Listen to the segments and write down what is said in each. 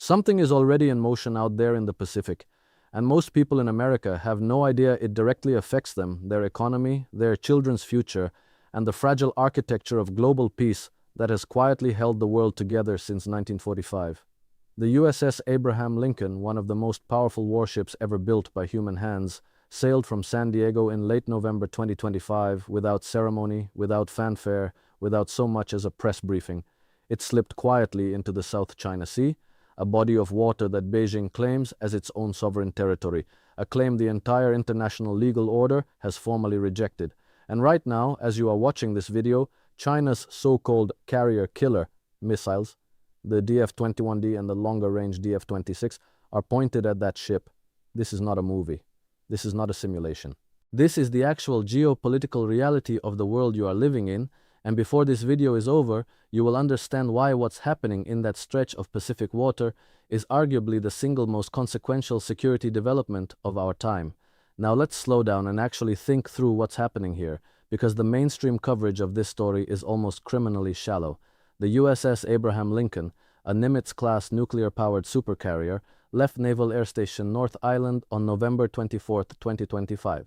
Something is already in motion out there in the Pacific, and most people in America have no idea it directly affects them, their economy, their children's future, and the fragile architecture of global peace that has quietly held the world together since 1945. The USS Abraham Lincoln, one of the most powerful warships ever built by human hands, sailed from San Diego in late November 2025 without ceremony, without fanfare, without so much as a press briefing. It slipped quietly into the South China Sea, a body of water that Beijing claims as its own sovereign territory, a claim the entire international legal order has formally rejected. And right now, as you are watching this video, China's so-called carrier killer missiles, the DF-21D and the longer-range DF-26, are pointed at that ship. This is not a movie. This is not a simulation. This is the actual geopolitical reality of the world you are living in, and before this video is over, you will understand why what's happening in that stretch of Pacific water is arguably the single most consequential security development of our time. Now let's slow down and actually think through what's happening here, because the mainstream coverage of this story is almost criminally shallow. The USS Abraham Lincoln, a Nimitz-class nuclear-powered supercarrier, left Naval Air Station North Island on November 24, 2025.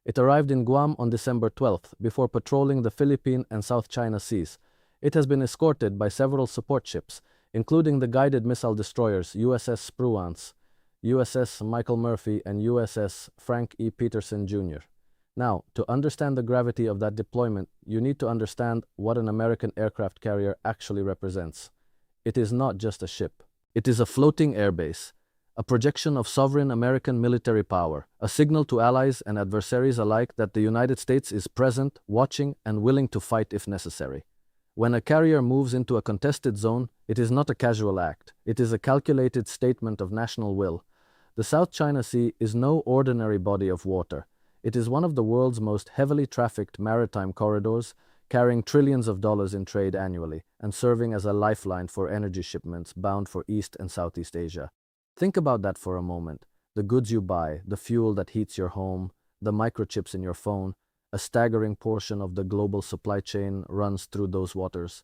It arrived in Guam on December 12 before patrolling the Philippine and South China Seas. It has been escorted by several support ships, including the guided missile destroyers USS Spruance, USS Michael Murphy, and USS Frank E. Peterson Jr. Now, to understand the gravity of that deployment, you need to understand what an American aircraft carrier actually represents. It is not just a ship. It is a floating airbase, a projection of sovereign American military power, a signal to allies and adversaries alike that the United States is present, watching, and willing to fight if necessary. When a carrier moves into a contested zone, it is not a casual act. It is a calculated statement of national will. The South China Sea is no ordinary body of water. It is one of the world's most heavily trafficked maritime corridors, carrying trillions of dollars in trade annually and serving as a lifeline for energy shipments bound for East and Southeast Asia. Think about that for a moment. The goods you buy, the fuel that heats your home, the microchips in your phone, a staggering portion of the global supply chain runs through those waters.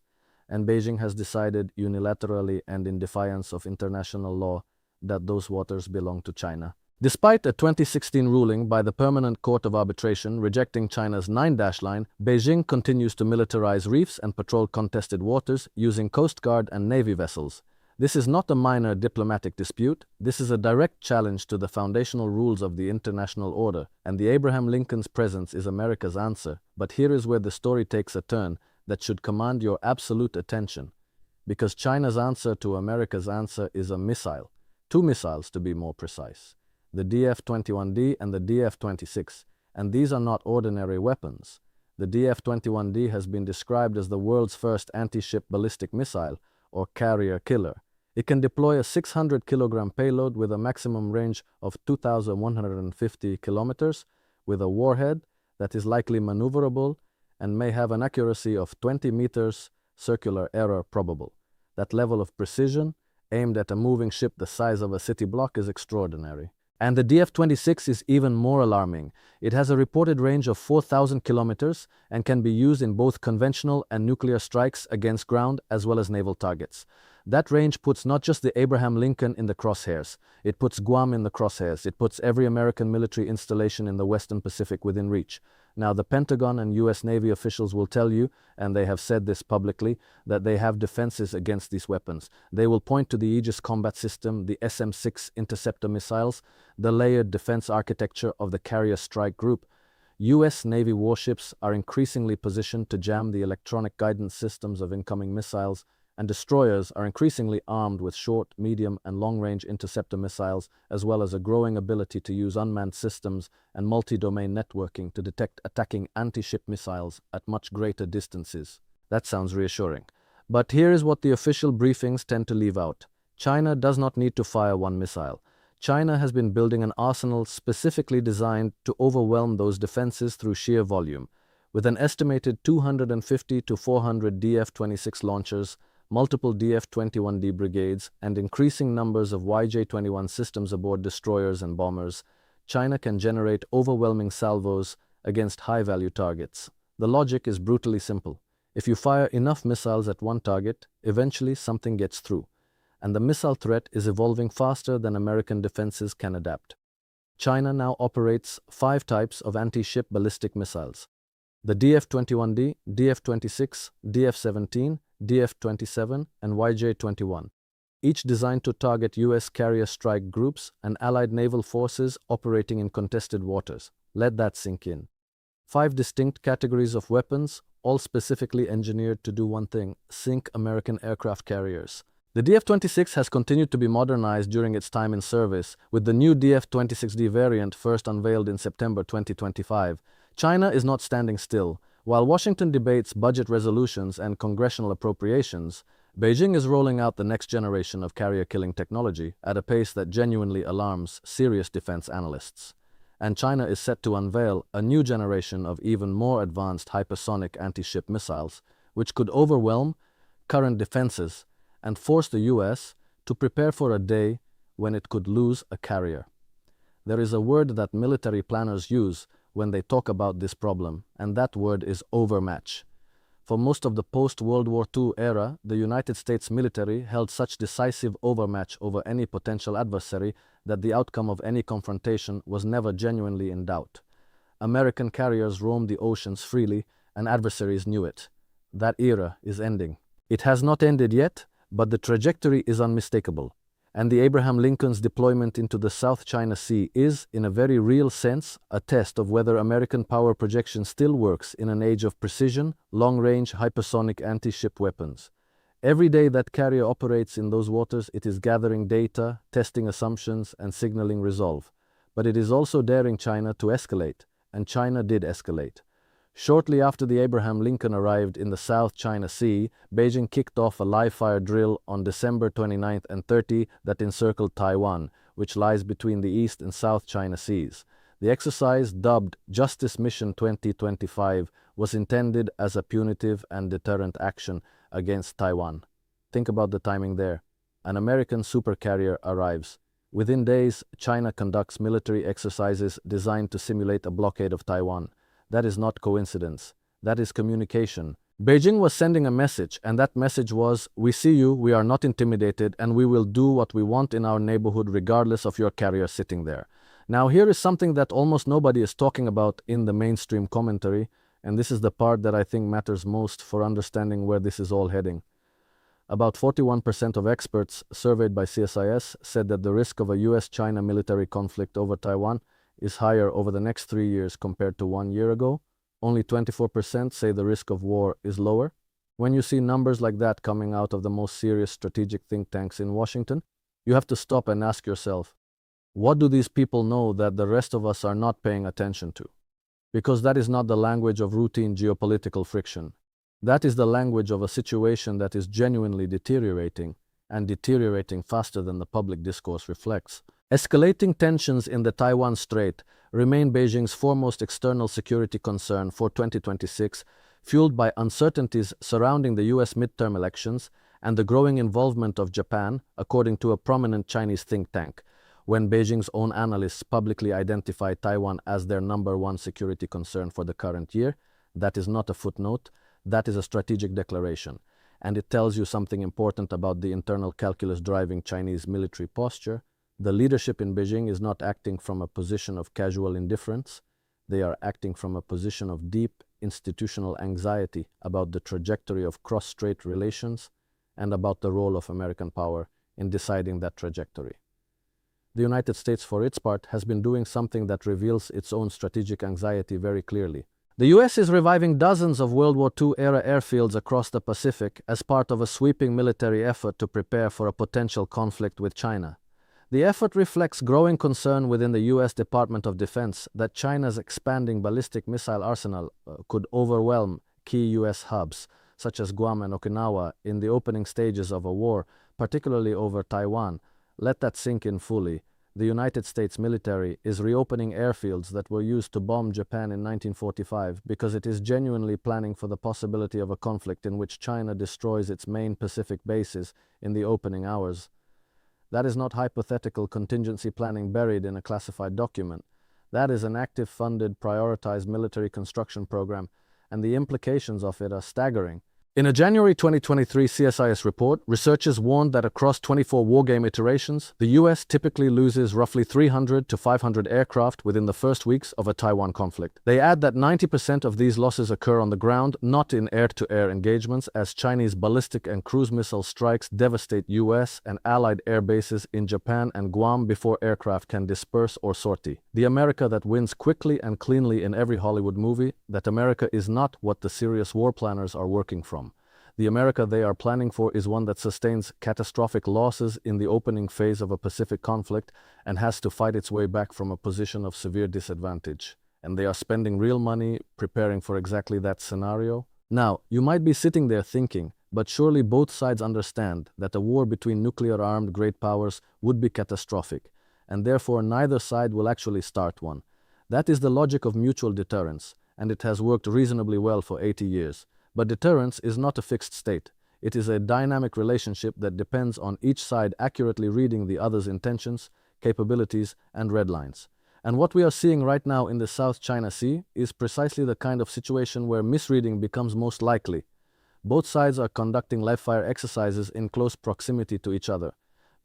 And Beijing has decided unilaterally and in defiance of international law that those waters belong to China. Despite a 2016 ruling by the Permanent Court of Arbitration rejecting China's 9-dash line, Beijing continues to militarize reefs and patrol contested waters using Coast Guard and Navy vessels. This is not a minor diplomatic dispute. This is a direct challenge to the foundational rules of the international order, and the Abraham Lincoln's presence is America's answer. But here is where the story takes a turn that should command your absolute attention. Because China's answer to America's answer is a missile. 2 missiles to be more precise. The DF-21D and the DF-26. And these are not ordinary weapons. The DF-21D has been described as the world's first anti-ship ballistic missile, or carrier killer. It can deploy a 600-kilogram payload with a maximum range of 2,150 kilometers, with a warhead that is likely maneuverable and may have an accuracy of 20 meters, circular error probable. That level of precision, aimed at a moving ship the size of a city block, is extraordinary. And the DF-26 is even more alarming. It has a reported range of 4,000 kilometers and can be used in both conventional and nuclear strikes against ground as well as naval targets. That range puts not just the Abraham Lincoln in the crosshairs, it puts Guam in the crosshairs, it puts every American military installation in the Western Pacific within reach. Now, the Pentagon and US Navy officials will tell you, and they have said this publicly, that they have defenses against these weapons. They will point to the Aegis Combat System, the SM-6 interceptor missiles, the layered defense architecture of the Carrier Strike Group. US Navy warships are increasingly positioned to jam the electronic guidance systems of incoming missiles, and destroyers are increasingly armed with short, medium, and long-range interceptor missiles, as well as a growing ability to use unmanned systems and multi-domain networking to detect attacking anti-ship missiles at much greater distances. That sounds reassuring. But here is what the official briefings tend to leave out. China does not need to fire 1 missile. China has been building an arsenal specifically designed to overwhelm those defenses through sheer volume. With an estimated 250 to 400 DF-26 launchers, multiple DF-21D brigades, and increasing numbers of YJ-21 systems aboard destroyers and bombers, China can generate overwhelming salvos against high-value targets. The logic is brutally simple. If you fire enough missiles at one target, eventually something gets through. and the missile threat is evolving faster than American defenses can adapt. China now operates 5 types of anti-ship ballistic missiles: the DF-21D, DF-26, DF-17, DF-27, and YJ-21, each designed to target U.S. carrier strike groups and allied naval forces operating in contested waters. Let that sink in. 5 distinct categories of weapons, all specifically engineered to do one thing: sink American aircraft carriers. The DF-26 has continued to be modernized during its time in service, with the new DF-26D variant first unveiled in September 2025. China is not standing still. While Washington debates budget resolutions and congressional appropriations, Beijing is rolling out the next generation of carrier-killing technology at a pace that genuinely alarms serious defense analysts. And China is set to unveil a new generation of even more advanced hypersonic anti-ship missiles, which could overwhelm current defenses and force the US to prepare for a day when it could lose a carrier. There is a word that military planners use when they talk about this problem, and that word is overmatch. For most of the post-World War II era, the United States military held such decisive overmatch over any potential adversary that the outcome of any confrontation was never genuinely in doubt. American carriers roamed the oceans freely, and adversaries knew it. That era is ending. It has not ended yet, but the trajectory is unmistakable. And the Abraham Lincoln's deployment into the South China Sea is, in a very real sense, a test of whether American power projection still works in an age of precision, long-range, hypersonic anti-ship weapons. Every day that carrier operates in those waters, it is gathering data, testing assumptions, and signaling resolve. But it is also daring China to escalate, and China did escalate. Shortly after the Abraham Lincoln arrived in the South China Sea, Beijing kicked off a live-fire drill on December 29 and 30 that encircled Taiwan, which lies between the East and South China Seas. The exercise, dubbed Justice Mission 2025, was intended as a punitive and deterrent action against Taiwan. Think about the timing there. An American supercarrier arrives. Within days, China conducts military exercises designed to simulate a blockade of Taiwan. That is not coincidence. That is communication. Beijing was sending a message, and that message was, "We see you, we are not intimidated, and we will do what we want in our neighborhood regardless of your carrier sitting there." Now here is something that almost nobody is talking about in the mainstream commentary, and this is the part that I think matters most for understanding where this is all heading. About 41% of experts surveyed by CSIS said that the risk of a US-China military conflict over Taiwan is higher over the next 3 years compared to 1 year ago. Only 24% say the risk of war is lower. When you see numbers like that coming out of the most serious strategic think tanks in Washington, you have to stop and ask yourself, what do these people know that the rest of us are not paying attention to? Because that is not the language of routine geopolitical friction. That is the language of a situation that is genuinely deteriorating, and deteriorating faster than the public discourse reflects. Escalating tensions in the Taiwan Strait remain Beijing's foremost external security concern for 2026, fueled by uncertainties surrounding the US midterm elections and the growing involvement of Japan, according to a prominent Chinese think tank. When Beijing's own analysts publicly identify Taiwan as their #1 security concern for the current year, that is not a footnote, that is a strategic declaration. And it tells you something important about the internal calculus driving Chinese military posture. The leadership in Beijing is not acting from a position of casual indifference. They are acting from a position of deep institutional anxiety about the trajectory of cross-strait relations and about the role of American power in deciding that trajectory. The United States, for its part, has been doing something that reveals its own strategic anxiety very clearly. The US is reviving dozens of World War II-era airfields across the Pacific as part of a sweeping military effort to prepare for a potential conflict with China. The effort reflects growing concern within the US Department of Defense that China's expanding ballistic missile arsenal could overwhelm key US hubs, such as Guam and Okinawa, in the opening stages of a war, particularly over Taiwan. Let that sink in fully. The United States military is reopening airfields that were used to bomb Japan in 1945 because it is genuinely planning for the possibility of a conflict in which China destroys its main Pacific bases in the opening hours. That is not hypothetical contingency planning buried in a classified document. That is an active, funded, prioritized military construction program, and the implications of it are staggering. In a January 2023 CSIS report, researchers warned that across 24 wargame iterations, the US typically loses roughly 300 to 500 aircraft within the first weeks of a Taiwan conflict. They add that 90% of these losses occur on the ground, not in air-to-air engagements, as Chinese ballistic and cruise missile strikes devastate US and allied air bases in Japan and Guam before aircraft can disperse or sortie. The America that wins quickly and cleanly in every Hollywood movie, that America is not what the serious war planners are working from. The America they are planning for is one that sustains catastrophic losses in the opening phase of a Pacific conflict and has to fight its way back from a position of severe disadvantage. And they are spending real money preparing for exactly that scenario. Now, you might be sitting there thinking, but surely both sides understand that a war between nuclear-armed great powers would be catastrophic, and therefore neither side will actually start one. That is the logic of mutual deterrence, and it has worked reasonably well for 80 years. But deterrence is not a fixed state. It is a dynamic relationship that depends on each side accurately reading the other's intentions, capabilities, and red lines. And what we are seeing right now in the South China Sea is precisely the kind of situation where misreading becomes most likely. Both sides are conducting live-fire exercises in close proximity to each other.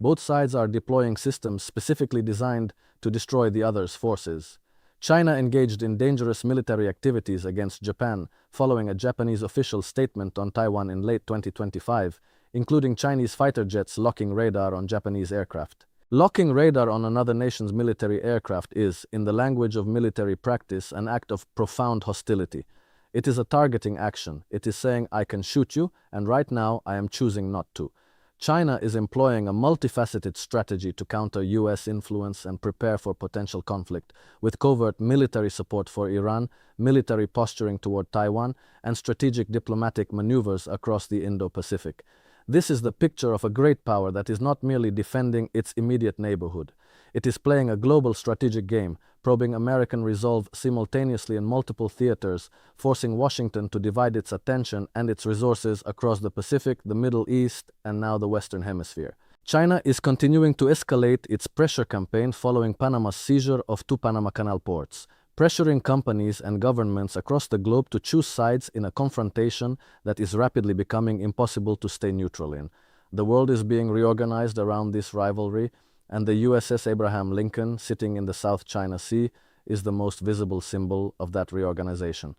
Both sides are deploying systems specifically designed to destroy the other's forces. China engaged in dangerous military activities against Japan following a Japanese official statement on Taiwan in late 2025, including Chinese fighter jets locking radar on Japanese aircraft. Locking radar on another nation's military aircraft is, in the language of military practice, an act of profound hostility. It is a targeting action. It is saying, I can shoot you, and right now I am choosing not to. China is employing a multifaceted strategy to counter US influence and prepare for potential conflict, with covert military support for Iran, military posturing toward Taiwan, and strategic diplomatic maneuvers across the Indo-Pacific. This is the picture of a great power that is not merely defending its immediate neighborhood. It is playing a global strategic game, probing American resolve simultaneously in multiple theaters, forcing Washington to divide its attention and its resources across the Pacific, the Middle East, and now the Western Hemisphere. China is continuing to escalate its pressure campaign following Panama's seizure of 2 Panama Canal ports, pressuring companies and governments across the globe to choose sides in a confrontation that is rapidly becoming impossible to stay neutral in. The world is being reorganized around this rivalry, and the USS Abraham Lincoln, sitting in the South China Sea, is the most visible symbol of that reorganization.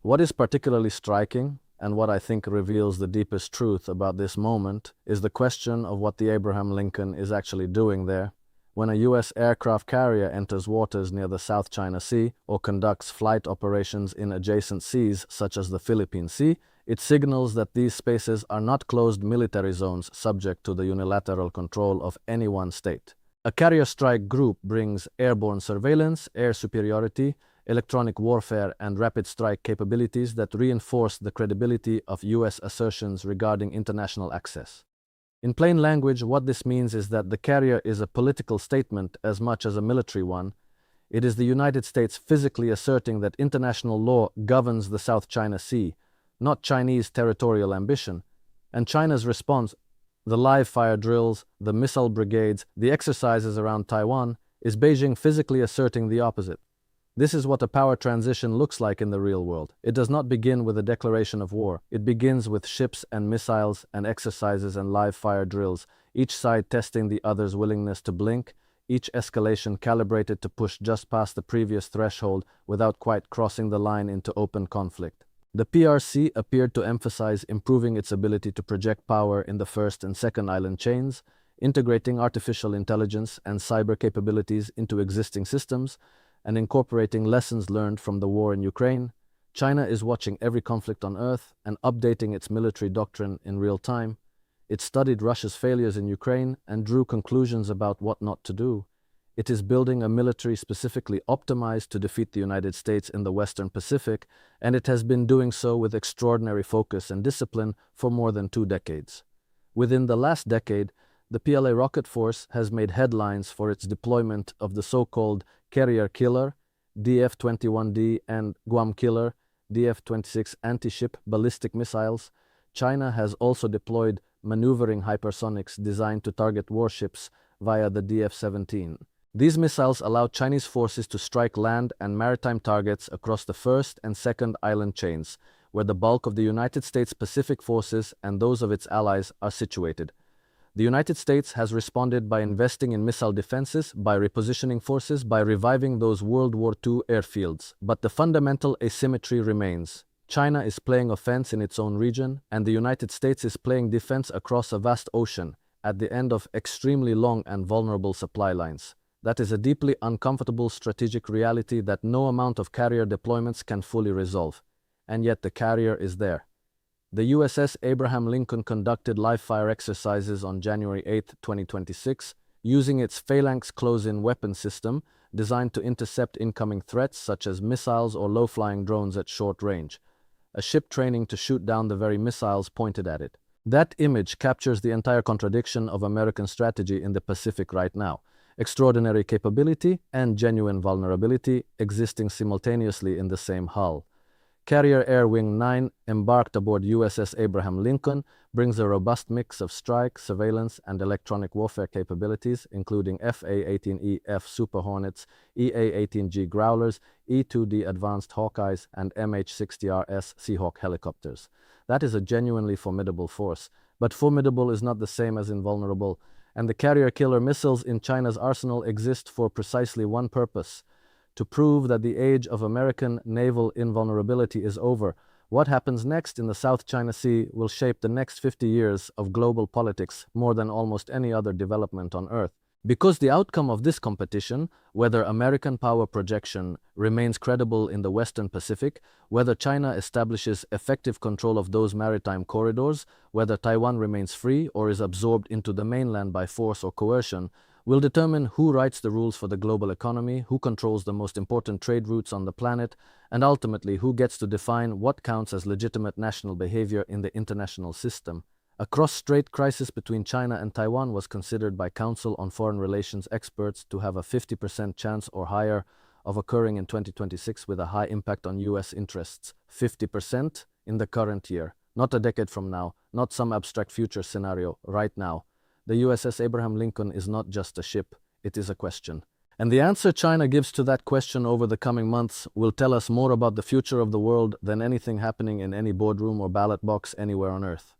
What is particularly striking, and what I think reveals the deepest truth about this moment, is the question of what the Abraham Lincoln is actually doing there. When a US aircraft carrier enters waters near the South China Sea or conducts flight operations in adjacent seas such as the Philippine Sea, it signals that these spaces are not closed military zones subject to the unilateral control of any one state. A carrier strike group brings airborne surveillance, air superiority, electronic warfare, and rapid strike capabilities that reinforce the credibility of US assertions regarding international access. In plain language, what this means is that the carrier is a political statement as much as a military one. It is the United States physically asserting that international law governs the South China Sea, not Chinese territorial ambition. And China's response, the live-fire drills, the missile brigades, the exercises around Taiwan, is Beijing physically asserting the opposite. This is what a power transition looks like in the real world. It does not begin with a declaration of war. It begins with ships and missiles and exercises and live-fire drills, each side testing the other's willingness to blink, each escalation calibrated to push just past the previous threshold without quite crossing the line into open conflict. The PRC appeared to emphasize improving its ability to project power in the first and second island chains, integrating artificial intelligence and cyber capabilities into existing systems, and incorporating lessons learned from the war in Ukraine. China is watching every conflict on Earth and updating its military doctrine in real time. It studied Russia's failures in Ukraine and drew conclusions about what not to do. It is building a military specifically optimized to defeat the United States in the Western Pacific, and it has been doing so with extraordinary focus and discipline for more than 2 decades. Within the last decade, the PLA rocket force has made headlines for its deployment of the so-called Carrier Killer, DF-21D, and Guam Killer, DF-26 anti-ship ballistic missiles. China has also deployed maneuvering hypersonics designed to target warships via the DF-17. These missiles allow Chinese forces to strike land and maritime targets across the first and second island chains, where the bulk of the United States Pacific forces and those of its allies are situated. The United States has responded by investing in missile defenses, by repositioning forces, by reviving those World War II airfields. But the fundamental asymmetry remains. China is playing offense in its own region, and the United States is playing defense across a vast ocean, at the end of extremely long and vulnerable supply lines. That is a deeply uncomfortable strategic reality that no amount of carrier deployments can fully resolve. And yet the carrier is there. The USS Abraham Lincoln conducted live-fire exercises on January 8, 2026, using its Phalanx close-in weapon system designed to intercept incoming threats such as missiles or low-flying drones at short range. A ship training to shoot down the very missiles pointed at it. That image captures the entire contradiction of American strategy in the Pacific right now. Extraordinary capability and genuine vulnerability existing simultaneously in the same hull. Carrier Air Wing 9, embarked aboard USS Abraham Lincoln, brings a robust mix of strike, surveillance, and electronic warfare capabilities, including FA-18E/F Super Hornets, EA-18G Growlers, E-2D Advanced Hawkeyes, and MH-60RS Seahawk helicopters. That is a genuinely formidable force, but formidable is not the same as invulnerable, and the carrier-killer missiles in China's arsenal exist for precisely one purpose: to prove that the age of American naval invulnerability is over. What happens next in the South China Sea will shape the next 50 years of global politics more than almost any other development on Earth. Because the outcome of this competition, whether American power projection remains credible in the Western Pacific, whether China establishes effective control of those maritime corridors, whether Taiwan remains free or is absorbed into the mainland by force or coercion, will determine who writes the rules for the global economy, who controls the most important trade routes on the planet, and ultimately who gets to define what counts as legitimate national behavior in the international system. A cross-strait crisis between China and Taiwan was considered by Council on Foreign Relations experts to have a 50% chance or higher of occurring in 2026 with a high impact on US interests. 50% in the current year, not a decade from now, not some abstract future scenario, right now. The USS Abraham Lincoln is not just a ship, it is a question. And the answer China gives to that question over the coming months will tell us more about the future of the world than anything happening in any boardroom or ballot box anywhere on Earth.